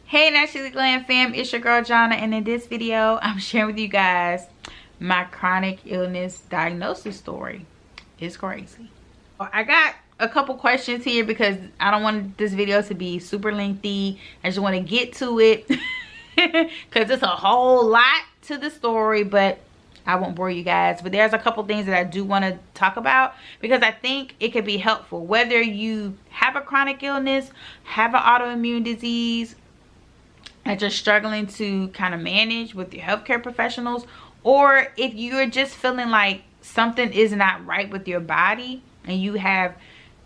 Hey Naturally Glam fam, it's your girl Jonna, and in this video I'm sharing with you guys my chronic illness diagnosis story. It's crazy. I got a couple questions here because I don't want this video to be super lengthy. I just want to get to it because it's a whole lot to the story, but I won't bore you guys. But there's a couple things that I do want to talk about because I think it could be helpful, whether you have a chronic illness, have an autoimmune disease that you're struggling to kind of manage with your healthcare professionals, or if you're just feeling like something is not right with your body and you have,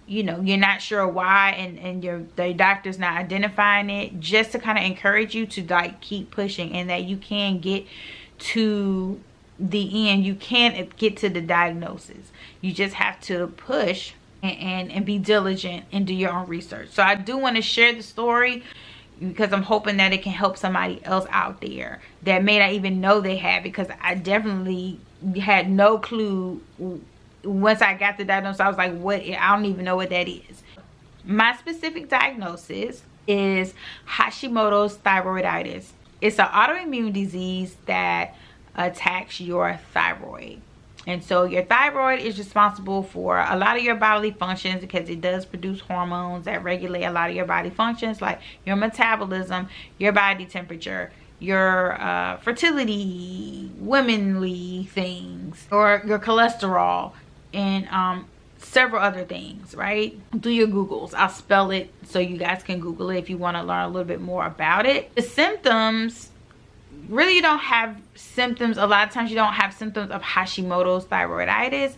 you know, you're not sure why, and the doctor's not identifying it, just to kind of encourage you to like keep pushing, and that you can get to the end. You can get to the diagnosis. You just have to push and be diligent and do your own research. So I do want to share the story because I'm hoping that it can help somebody else out there that may not even know they have, because I definitely had no clue. Once I got the diagnosis, I was like, what? I don't even know what that is. My specific diagnosis is Hashimoto's thyroiditis. It's an autoimmune disease that attacks your thyroid. And so your thyroid is responsible for a lot of your bodily functions because it does produce hormones that regulate a lot of your body functions, like your metabolism, your body temperature, your fertility, womanly things, or your cholesterol, and several other things, right? Do your Googles. I'll spell it so you guys can Google it if you want to learn a little bit more about it. The symptoms, really, you don't have symptoms. A lot of times you don't have symptoms of Hashimoto's thyroiditis.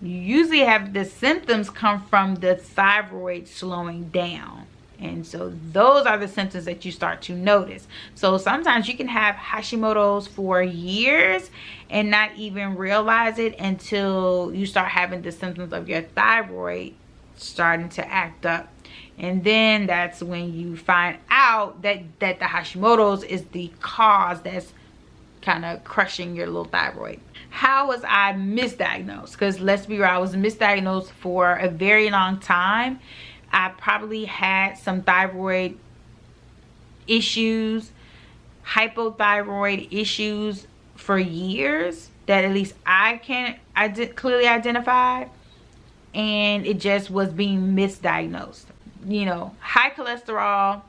You usually have the symptoms come from the thyroid slowing down. And so those are the symptoms that you start to notice. So sometimes you can have Hashimoto's for years and not even realize it until you start having the symptoms of your thyroid starting to act up. And then that's when you find out that the Hashimoto's is the cause that's kind of crushing your little thyroid. How was I misdiagnosed? Because let's be real, I was misdiagnosed for a very long time. I probably had some thyroid issues, hypothyroid issues for years that at least I did clearly identify, and it just was being misdiagnosed. You know, high cholesterol,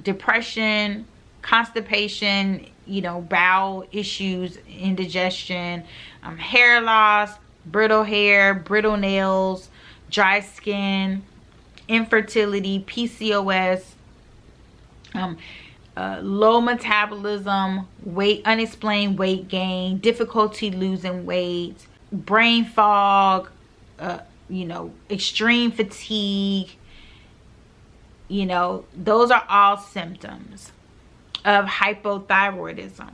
depression, constipation, you know, bowel issues, indigestion, hair loss, brittle hair, brittle nails, dry skin, infertility, PCOS, low metabolism, unexplained weight gain, difficulty losing weight, brain fog, you know, extreme fatigue. You know, those are all symptoms of hypothyroidism.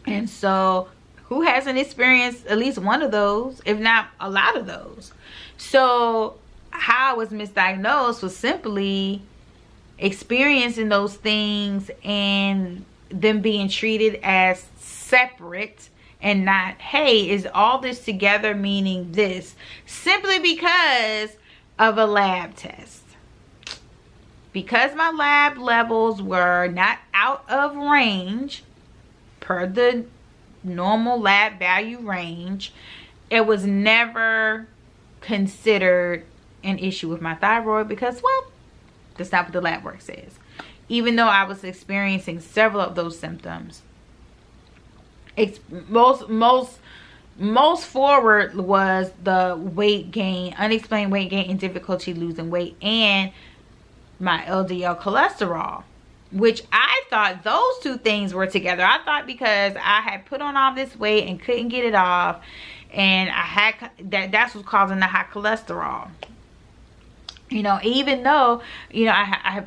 And so who hasn't experienced at least one of those, if not a lot of those? So how I was misdiagnosed was simply experiencing those things and them being treated as separate, and not, hey, is all this together meaning this, simply because of a lab test. Because my lab levels were not out of range per the normal lab value range, it was never considered an issue with my thyroid because, well, that's not what the lab work says. Even though I was experiencing several of those symptoms, most forward was the weight gain, unexplained weight gain, and difficulty losing weight, and my LDL cholesterol, which I thought those two things were together. I thought because I had put on all this weight and couldn't get it off, and I had that's what's causing the high cholesterol. You know, even though, you know, I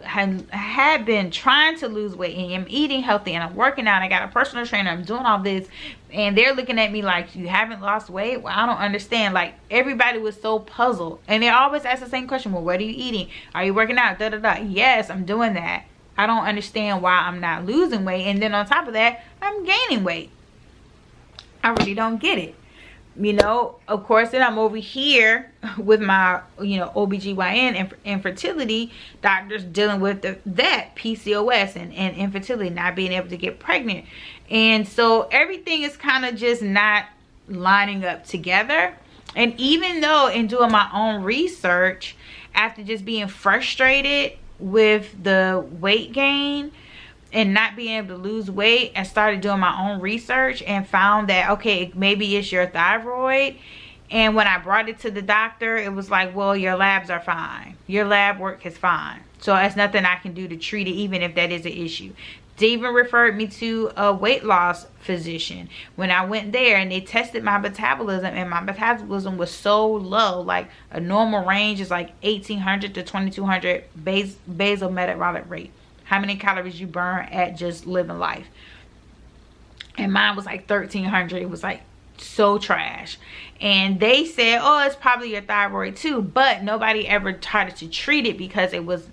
had been trying to lose weight and I'm eating healthy and I'm working out, I got a personal trainer, I'm doing all this, and they're looking at me like, you haven't lost weight? Well, I don't understand. Like, everybody was so puzzled, and they always ask the same question, well, what are you eating? Are you working out? Yes, I'm doing that. I don't understand why I'm not losing weight, and then on top of that, I'm gaining weight. I really don't get it. you know, of course, then I'm over here with my, you know, OBGYN and infertility doctors dealing with that PCOS and infertility, not being able to get pregnant. And so everything is kind of just not lining up together. And even though in doing my own research, after just being frustrated with the weight gain and not being able to lose weight, I started doing my own research and found that, okay, maybe it's your thyroid. And when I brought it to the doctor, it was like, well, your labs are fine. Your lab work is fine. So there's nothing I can do to treat it, even if that is an issue. They even referred me to a weight loss physician. When I went there and they tested my metabolism, and my metabolism was so low, like a normal range is like 1800 to 2200 basal metabolic rate. How many calories you burn at just living life. And mine was like 1300. It was like so trash. And they said, oh, it's probably your thyroid too. But nobody ever tried to treat it because it was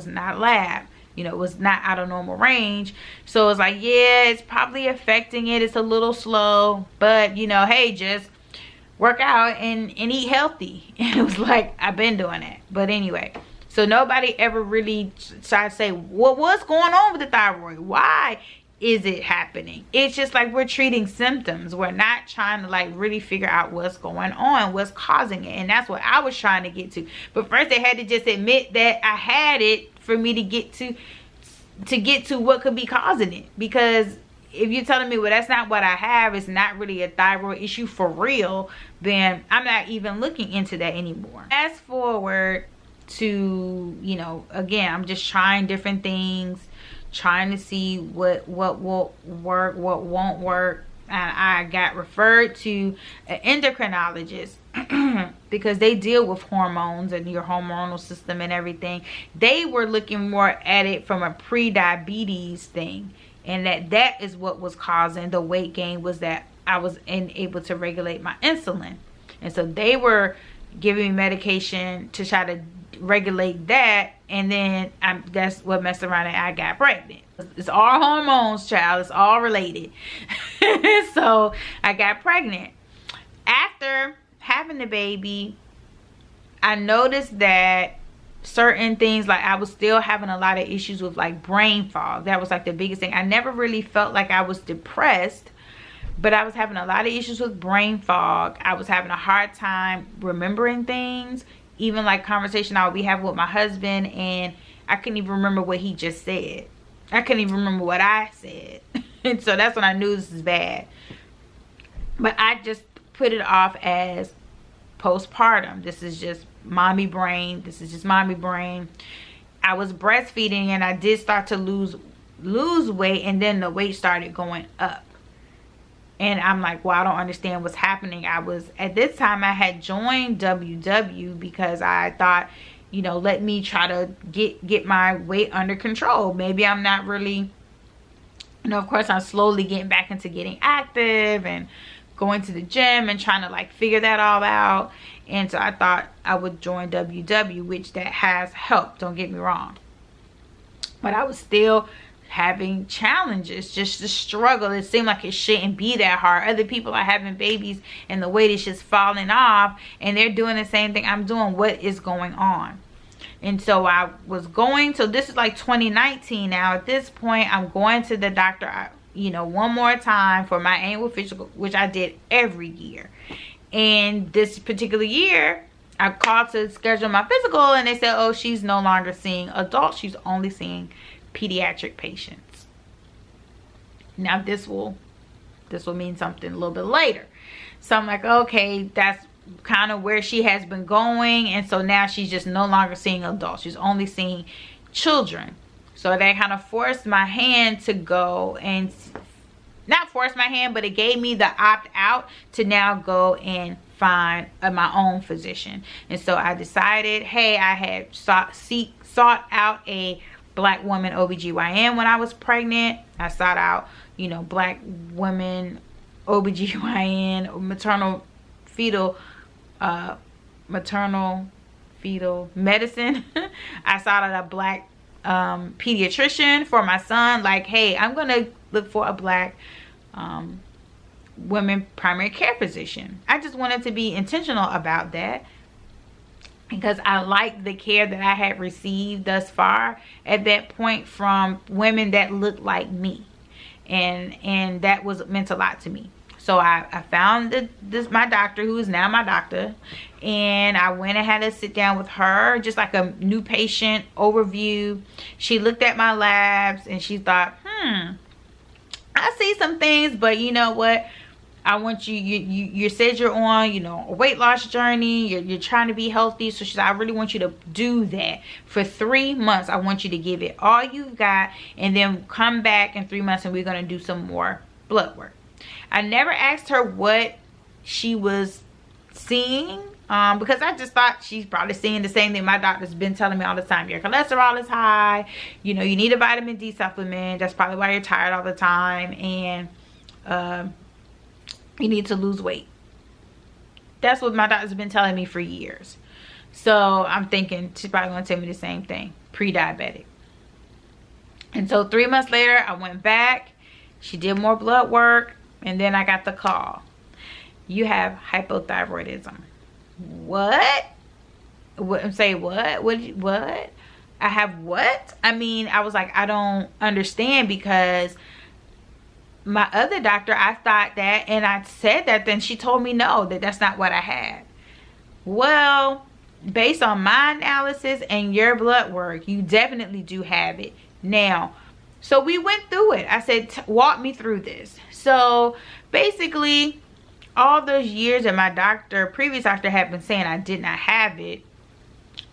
not lab. You know, it was not out of normal range. So it's like, yeah, it's probably affecting it. It's a little slow. But, you know, hey, just work out and eat healthy. And it was like, I've been doing it. But anyway. So nobody ever really tried to say, what's going on with the thyroid? Why is it happening? It's just like we're treating symptoms. We're not trying to like really figure out what's going on, what's causing it. And that's what I was trying to get to. But first they had to just admit that I had it for me to get to what could be causing it. Because if you're telling me, well, that's not what I have, it's not really a thyroid issue for real, then I'm not even looking into that anymore. Fast forward to, you know, again, I'm just trying different things, trying to see what will work, what won't work. And I got referred to an endocrinologist because they deal with hormones and your hormonal system and everything. They were looking more at it from a pre-diabetes thing, and that is what was causing the weight gain, was that I was unable to regulate my insulin. And so they were giving me medication to try to regulate that, and then that's what messed around and I got pregnant. It's all hormones, child. It's all related. So I got pregnant. After having the baby, I noticed that certain things, like I was still having a lot of issues with like brain fog. That was like the biggest thing. I never really felt like I was depressed, but I was having a lot of issues with brain fog. I was having a hard time remembering things, even like conversation I would be having with my husband, and I couldn't even remember what he just said. I couldn't even remember what I said. And so that's when I knew this is bad. But I just put it off as postpartum. This is just mommy brain. This is just mommy brain. I was breastfeeding and I did start to lose weight, and then the weight started going up. And I'm like, well, I don't understand what's happening. At this time I had joined WW because I thought, you know, let me try to get my weight under control. Maybe I'm not really, you know, of course I'm slowly getting back into getting active and going to the gym and trying to like figure that all out. And so I thought I would join WW, which that has helped, don't get me wrong. But I was still having challenges, just the struggle. It seemed like it shouldn't be that hard. Other people are having babies and the weight is just falling off, and they're doing the same thing I'm doing. What is going on? And so I was going, so this is like 2019 now. At this point, I'm going to the doctor, you know, one more time for my annual physical, which I did every year. And this particular year, I called to schedule my physical, and they said, oh, she's no longer seeing adults. She's only seeing pediatric patients. Now this will mean something a little bit later. So I'm like, okay, that's kind of where she has been going. And so now she's just no longer seeing adults. She's only seeing children. So that kind of forced my hand to go, and not forced my hand, but it gave me the opt out to now go and find my own physician. And so I decided, hey, I had sought out a Black woman OBGYN when I was pregnant. I sought out, you know, Black women OBGYN, maternal fetal medicine. I sought out a Black pediatrician for my son. Like, hey, I'm gonna look for a Black women primary care physician. I just wanted to be intentional about that, because I liked the care that I had received thus far at that point from women that looked like me, and that was meant a lot to me. So I found my doctor, who is now my doctor, and I went and had a sit down with her, just like a new patient overview. She looked at my labs and she thought, I see some things, but you know what? I want you said you're on, you know, a weight loss journey. You're trying to be healthy. So she said, I really want you to do that for 3 months. I want you to give it all you've got, and then come back in 3 months and we're going to do some more blood work. I never asked her what she was seeing, because I just thought she's probably seeing the same thing my doctor's been telling me all the time. Your cholesterol is high. You know, you need a vitamin D supplement. That's probably why you're tired all the time. And you need to lose weight. That's what my doctor's been telling me for years. So I'm thinking she's probably going to tell me the same thing. Pre-diabetic. And so 3 months later, I went back. She did more blood work. And then I got the call. You have hypothyroidism. What? Say what? What? I have what? I mean, I was like, I don't understand, because my other doctor, I thought that, and I said that, then she told me no, that's not what I had. Well, based on my analysis and your blood work, you definitely do have it. Now, so we went through it. I said, walk me through this. So basically, all those years that my previous doctor had been saying I did not have it,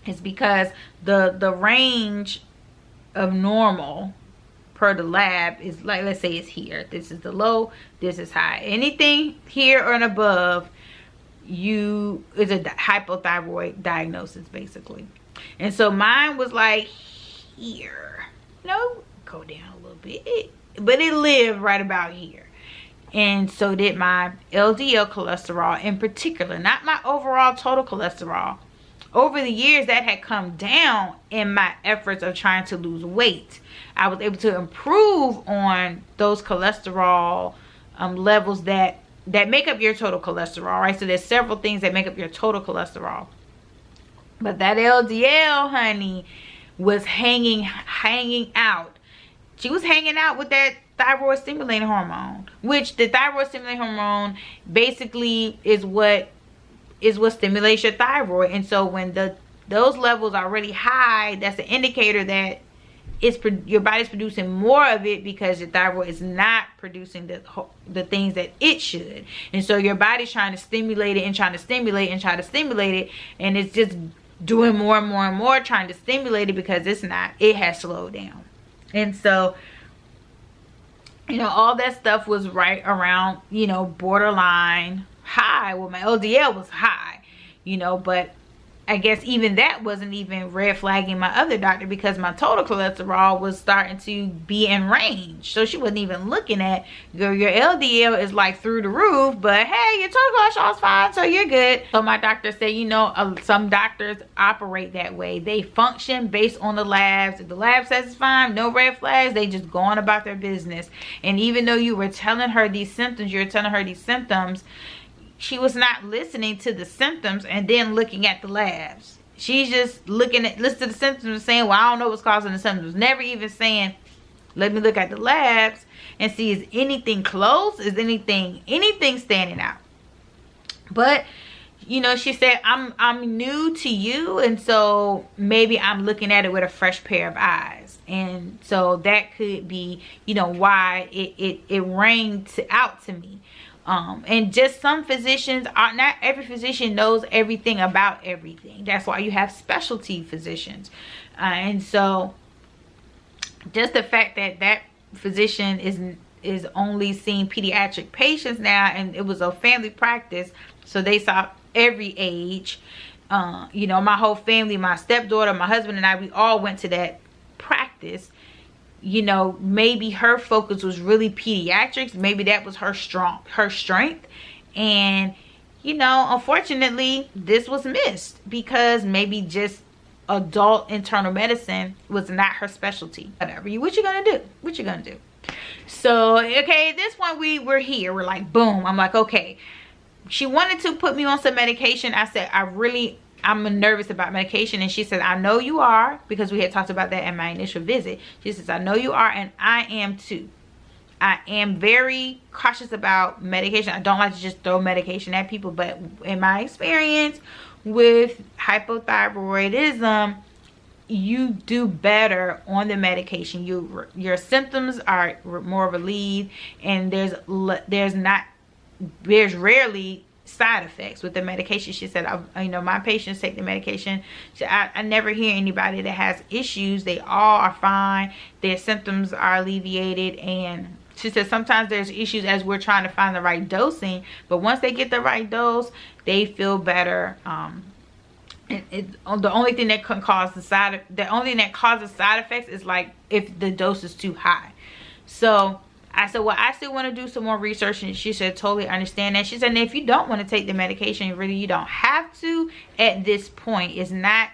is because the range of normal per the lab is, like, let's say it's here. This is the low, this is high. Anything here or above is a hypothyroid diagnosis, basically. And so mine was like here. No, go down a little bit, but it lived right about here. And so did my LDL cholesterol in particular, not my overall total cholesterol. Over the years, that had come down in my efforts of trying to lose weight. I was able to improve on those cholesterol levels that make up your total cholesterol, right? So there's several things that make up your total cholesterol. But that LDL, honey, was hanging out. She was hanging out with that thyroid stimulating hormone, which the thyroid stimulating hormone basically is what stimulates your thyroid. And so when those levels are really high, that's an indicator that your body's producing more of it, because your thyroid is not producing the things that it should. And so your body's trying to stimulate it and trying to stimulate and try to stimulate it, and it's just doing more and more and more, trying to stimulate it, because it has slowed down. And so, you know, all that stuff was right around, you know, borderline high. Well, my LDL was high, you know, but I guess even that wasn't even red flagging my other doctor, because my total cholesterol was starting to be in range. So she wasn't even looking at, girl, your LDL is like through the roof, but hey, your total cholesterol is fine, so you're good. So my doctor said, you know, some doctors operate that way. They function based on the labs. If the lab says it's fine, no red flags, they just go on about their business. And even though you were telling her these symptoms, she was not listening to the symptoms and then looking at the labs. She's just listening to the symptoms and saying, well, I don't know what's causing the symptoms. Never even saying, let me look at the labs and see, is anything close? Is anything standing out? But, you know, she said, I'm new to you, and so maybe I'm looking at it with a fresh pair of eyes. And so that could be, you know, why it rang out to me. And just some physicians not every physician knows everything about everything. That's why you have specialty physicians. And so just the fact that physician is only seeing pediatric patients now, and it was a family practice, so they saw every age. You know, my whole family, my stepdaughter, my husband, and I, we all went to that practice. You know, maybe her focus was really pediatrics. Maybe that was her strength. And, you know, unfortunately, this was missed because maybe just adult internal medicine was not her specialty. Whatever. What you gonna do? What you gonna do? So, okay, at this point we're here. We're like, boom. I'm like, okay. She wanted to put me on some medication. I said, I'm nervous about medication. And she said, I know you are, because we had talked about that in my initial visit. She says, I know you are, and I am too. I am very cautious about medication. I don't like to just throw medication at people, but in my experience with hypothyroidism, you do better on the medication. Your symptoms are more relieved, and there's rarely side effects with the medication. She said, you know, my patients take the medication. I never hear anybody that has issues. They all are fine. Their symptoms are alleviated. And she said sometimes there's issues as we're trying to find the right dosing, but once they get the right dose, they feel better. The only thing that can cause side effects is like if the dose is too high. So I said, well, I still want to do some more research. And she said, totally understand that. She said, if you don't want to take the medication, really, you don't have to at this point. It's not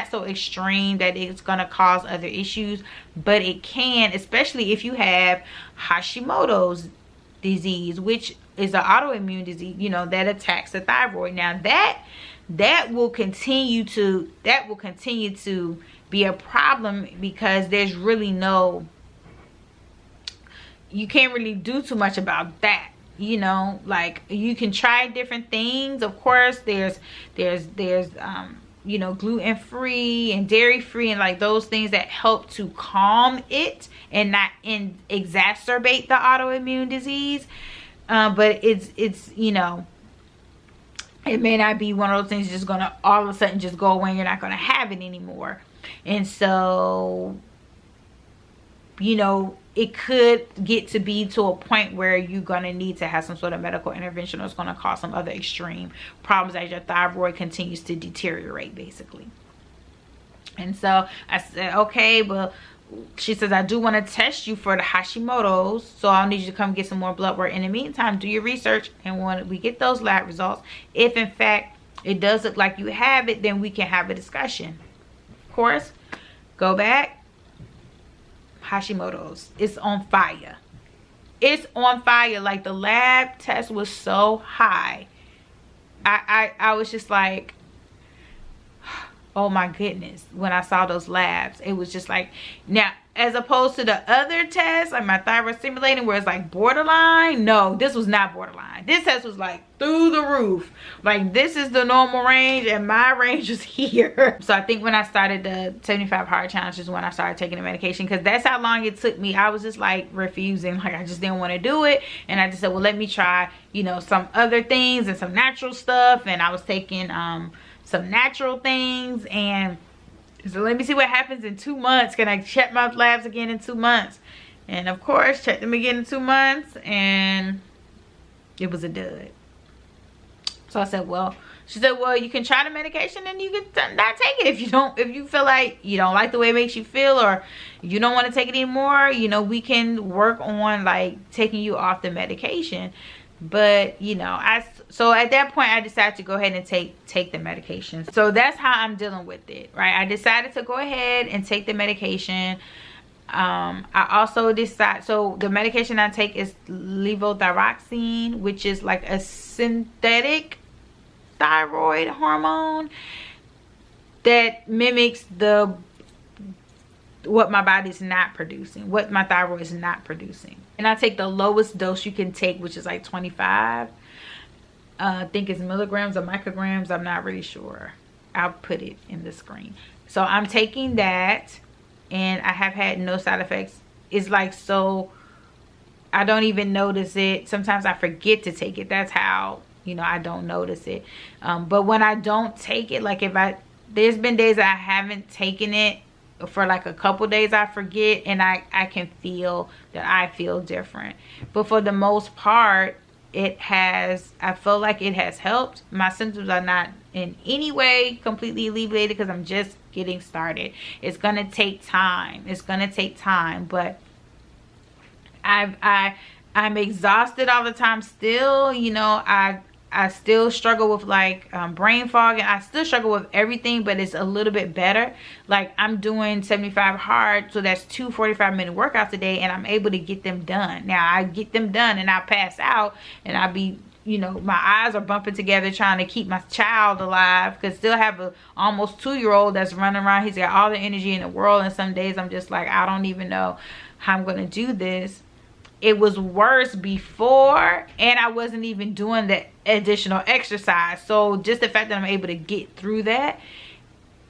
so extreme that it's going to cause other issues, but it can, especially if you have Hashimoto's disease, which is an autoimmune disease, you know, that attacks the thyroid. Now that will continue to be a problem, because there's really you can't really do too much about that. You know, like, you can try different things. Of course, there's you know, gluten-free and dairy-free, and like those things that help to calm it and not exacerbate the autoimmune disease. But it's you know, it may not be one of those things just gonna all of a sudden just go away and you're not gonna have it anymore. And so, you know, it could get to be to a point where you're going to need to have some sort of medical intervention, or it's going to cause some other extreme problems as your thyroid continues to deteriorate, basically. And so I said, okay, but she says, I do want to test you for the Hashimoto's, so I'll need you to come get some more blood work. In the meantime, do your research, and when we get those lab results, if in fact it does look like you have it, then we can have a discussion. Of course, go back. Hashimoto's, it's on fire. It's on fire. Like, the lab test was so high. I was just like, oh my goodness, when I saw those labs. It was just like, now, as opposed to the other tests, like my thyroid stimulating, where it's like borderline. No, this was not borderline. This test was like through the roof. Like, this is the normal range, and my range is here. So I think when I started the 75 hard challenge is when I started taking the medication, because that's how long it took me. I was just like refusing. Like, I just didn't want to do it. And I just said, well, let me try, you know, some other things and some natural stuff. And I was taking some natural things, and so let me see what happens in 2 months. Can I check my labs again in 2 months? And of course, check them again in 2 months, and it was a dud. So I said, well, she said, well, you can try the medication and you can not take it if you feel like you don't like the way it makes you feel, or you don't want to take it anymore. You know, we can work on like taking you off the medication. But you know, so at that point I decided to go ahead and take the medication. So that's how I'm dealing with it, right? I decided to go ahead and take the medication. I also decide, so the medication I take is levothyroxine, which is like a synthetic thyroid hormone that mimics what my body's not producing, what my thyroid is not producing. And I take the lowest dose you can take, which is like 25. I think it's milligrams or micrograms. I'm not really sure. I'll put it in the screen. So I'm taking that, and I have had no side effects. It's like, so I don't even notice it. Sometimes I forget to take it. That's how, you know, I don't notice it. But when I don't take it, like there's been days that I haven't taken it for like a couple days, I forget, and I can feel that I feel different. But for the most part, I feel like it has helped. My symptoms are not in any way completely alleviated, because I'm just getting started. It's gonna take time. It's gonna take time, but I'm exhausted all the time still. You know, I still struggle with like brain fog, and I still struggle with everything, but it's a little bit better. Like I'm doing 75 hard, so that's 2 45-minute workouts a day, and I'm able to get them done. Now I get them done and I pass out, and I'll be, you know, my eyes are bumping together trying to keep my child alive, because still have a almost 2-year-old that's running around. He's got all the energy in the world, and some days I'm just like, I don't even know how I'm gonna do this. It was worse before, and I wasn't even doing the additional exercise. So just the fact that I'm able to get through that,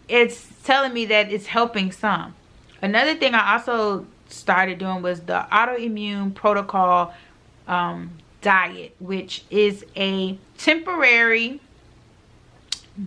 it's telling me that it's helping some. Another thing I also started doing was the autoimmune protocol diet, which is a temporary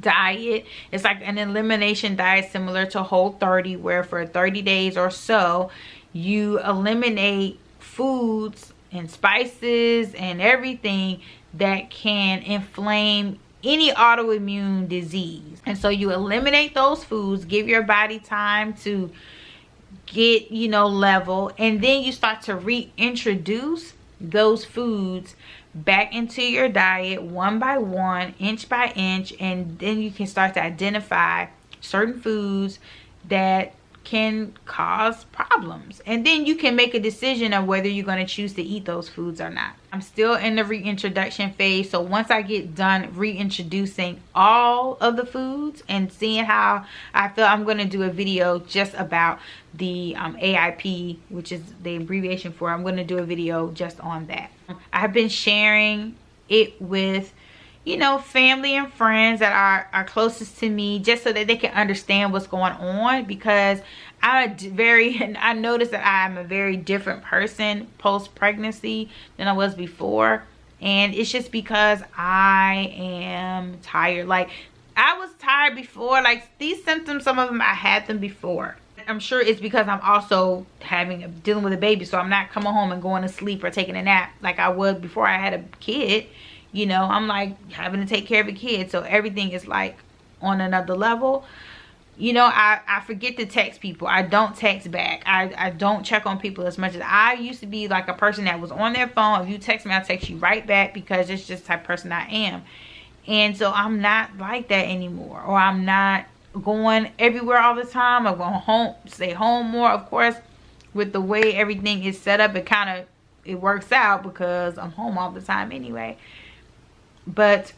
diet. It's like an elimination diet similar to Whole30, where for 30 days or so you eliminate foods and spices and everything that can inflame any autoimmune disease. And so you eliminate those foods, give your body time to get, you know, level, and then you start to reintroduce those foods back into your diet one by one, inch by inch, and then you can start to identify certain foods that can cause problems, and then you can make a decision of whether you're going to choose to eat those foods or not. I'm still in the reintroduction phase, so once I get done reintroducing all of the foods and seeing how I feel, I'm going to do a video just about the AIP, which is the abbreviation for, I'm going to do a video just on that. I have been sharing it with, you know, family and friends that are closest to me, just so that they can understand what's going on, because I noticed that I'm a very different person post-pregnancy than I was before. And it's just because I am tired. Like, I was tired before. Like, these symptoms, some of them, I had them before. I'm sure it's because I'm also dealing with a baby, so I'm not coming home and going to sleep or taking a nap like I was before I had a kid. You know, I'm like having to take care of a kid, so everything is like on another level. You know, I forget to text people. I don't text back. I don't check on people as much as I used to be, like a person that was on their phone. If you text me, I'll text you right back, because it's just the type of person I am. And so I'm not like that anymore, or I'm not going everywhere all the time. I'm going home, stay home more. Of course, with the way everything is set up, it works out because I'm home all the time anyway. But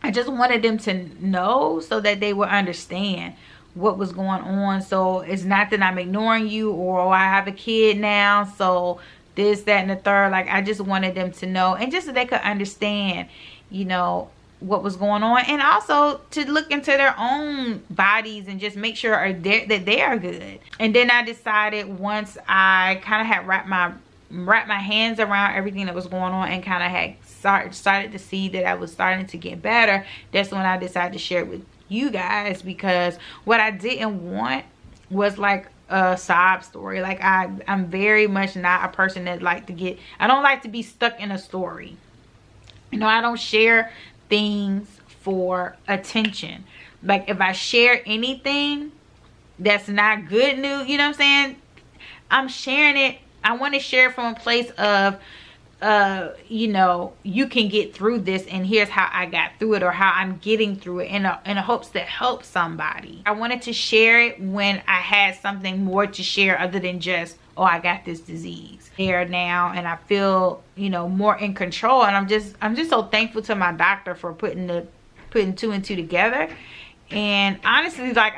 I just wanted them to know so that they would understand what was going on. So it's not that I'm ignoring you, or oh, I have a kid now, so this, that, and the third. Like, I just wanted them to know, and just so they could understand, you know, what was going on, and also to look into their own bodies and just make sure that they are good. And then I decided, once I kind of had wrapped my hands around everything that was going on, and kind of had started to see that I was starting to get better, that's when I decided to share it with you guys. Because what I didn't want was like a sob story. Like, I'm very much not a person that I don't like to be stuck in a story. You know, I don't share things for attention. Like, if I share anything that's not good news, you know what I'm saying, I'm sharing it. I want to share it from a place of you know, you can get through this, and here's how I got through it, or how I'm getting through it, in a hopes to help somebody. I wanted to share it when I had something more to share other than just, oh, I got this disease here now, and I feel, you know, more in control. And I'm just so thankful to my doctor for putting 2 and 2 together. And honestly, like,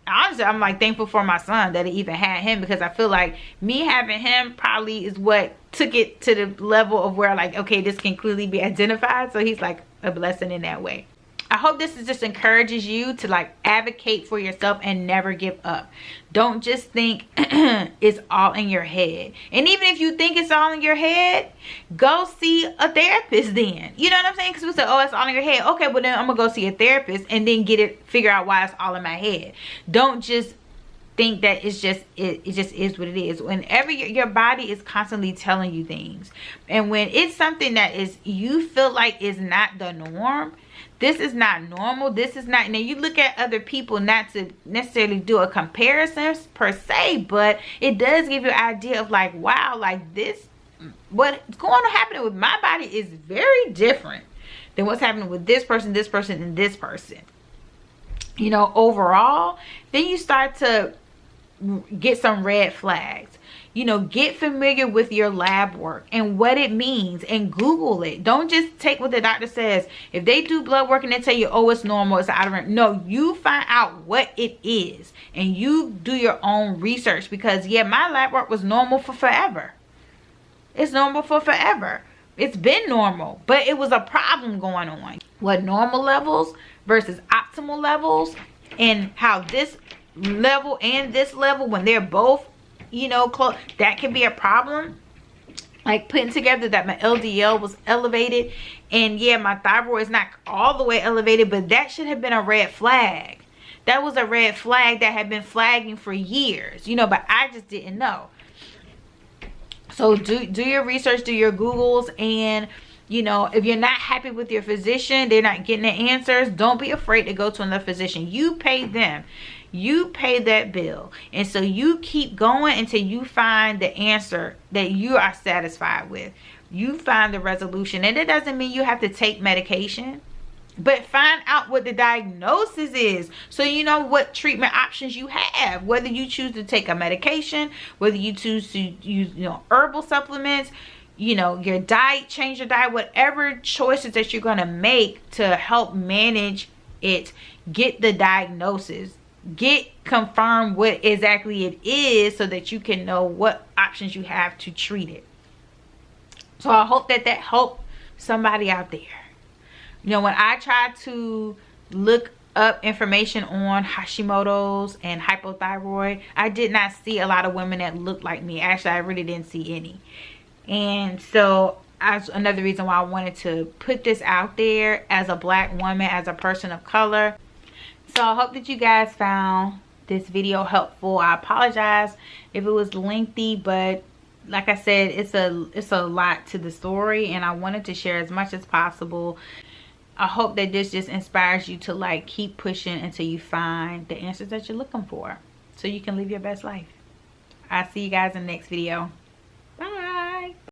I'm like thankful for my son that it even had him, because I feel like me having him probably is what took it to the level of where, like, okay, this can clearly be identified. So he's like a blessing in that way. I hope this just encourages you to like advocate for yourself and never give up. Don't just think it's all in your head. And even if you think it's all in your head, go see a therapist then. You know what I'm saying? Because we say, oh, it's all in your head. Okay, well then I'm gonna go see a therapist and then figure out why it's all in my head. Don't just think that it just is what it is. Whenever your body is constantly telling you things, and when it's something that you feel like is not the norm, this is not normal, this is not, now you look at other people, not to necessarily do a comparison per se, but it does give you an idea of like, wow, like this, what's going on happening with my body is very different then what's happening with this person, and this person, you know, overall, then you start to get some red flags. You know, get familiar with your lab work and what it means, and Google it. Don't just take what the doctor says. If they do blood work and they tell you, oh, it's normal, it's out of range. No, you find out what it is and you do your own research, because yeah, my lab work was normal for forever. It's normal for forever. It's been normal, but it was a problem going on. What normal levels versus optimal levels, and how this level and this level, when they're both, you know, close, that can be a problem. Like putting together that my LDL was elevated, and yeah, my thyroid is not all the way elevated, but that should have been a red flag. That was a red flag that had been flagging for years, you know, but I just didn't know. So do your research, do your Googles, and you know, if you're not happy with your physician, they're not getting the answers, don't be afraid to go to another physician. You pay them. You pay that bill, and so you keep going until you find the answer that you are satisfied with. You find the resolution, and it doesn't mean you have to take medication, but find out what the diagnosis is, so you know what treatment options you have. Whether you choose to take a medication, whether you choose to use, you know, herbal supplements, you know, your diet, change your diet, whatever choices that you're going to make to help manage it. Get the diagnosis. Get confirmed what exactly it is, so that you can know what options you have to treat it. So I hope that helped somebody out there. You know, when I tried to look up information on Hashimoto's and hypothyroid, I did not see a lot of women that looked like me. Actually, I really didn't see any. And so that's another reason why I wanted to put this out there as a black woman, as a person of color. So I hope that you guys found this video helpful. I apologize if it was lengthy, but like I said, it's a lot to the story, and I wanted to share as much as possible. I hope that this just inspires you to like keep pushing until you find the answers that you're looking for, so you can live your best life. I'll see you guys in the next video.